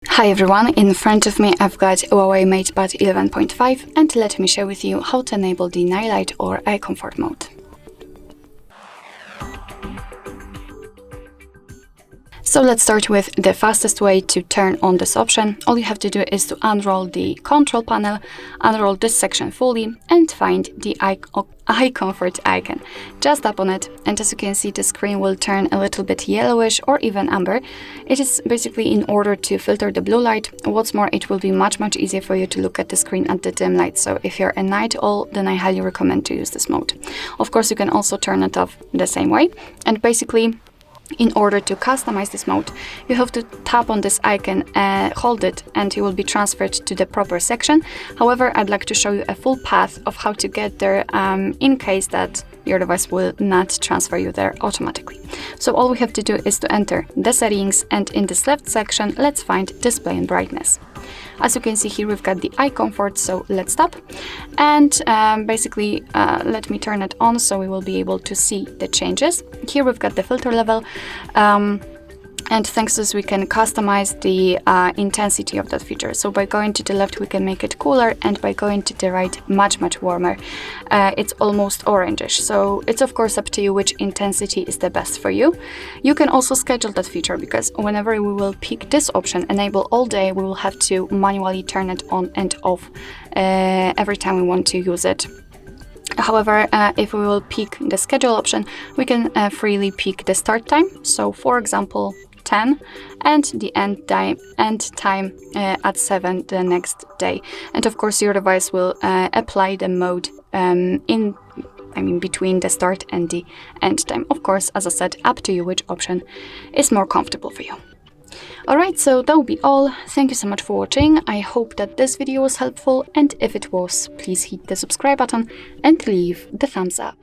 Hi everyone, in front of me I've got HUAWEI MatePad 11.5 and let me share with you how to enable the night light or eye comfort mode. So let's start with the fastest way to turn on this option. All you have to do is to unroll the control panel, unroll this section fully and find the eye comfort icon. Just tap on it and as you can see the screen will turn a little bit yellowish or even amber. It is basically in order to filter the blue light. What's more, it will be much easier for you to look at the screen at the dim light. So if you're a night owl, then I highly recommend to use this mode. Of course, you can also turn it off the same way. And basically, in order to customize this mode, you have to tap on this icon, hold it, and you will be transferred to the proper section. However, I'd like to show you a full path of how to get there in case that your device will not transfer you there automatically. So all we have to do is to enter the settings, and in this left section, let's find display and brightness. As you can see here, we've got the eye comfort, so let's stop. And basically, let me turn it on so we will be able to see the changes. Here we've got the filter level. And thanks to this, we can customize the intensity of that feature. So by going to the left, we can make it cooler, and by going to the right, much warmer. It's almost orangish. So it's of course up to you which intensity is the best for you. You can also schedule that feature, because whenever we will pick this option, enable all day, we will have to manually turn it on and off every time we want to use it. However, if we will pick the schedule option, we can freely pick the start time. So for example, 10 and the end time at 7 the next day. And of course your device will apply the mode between the start and the end time. Of course, as I said, up to you which option is more comfortable for you. Alright, so that will be all. Thank you so much for watching. I hope that this video was helpful, and if it was, please hit the subscribe button and leave the thumbs up.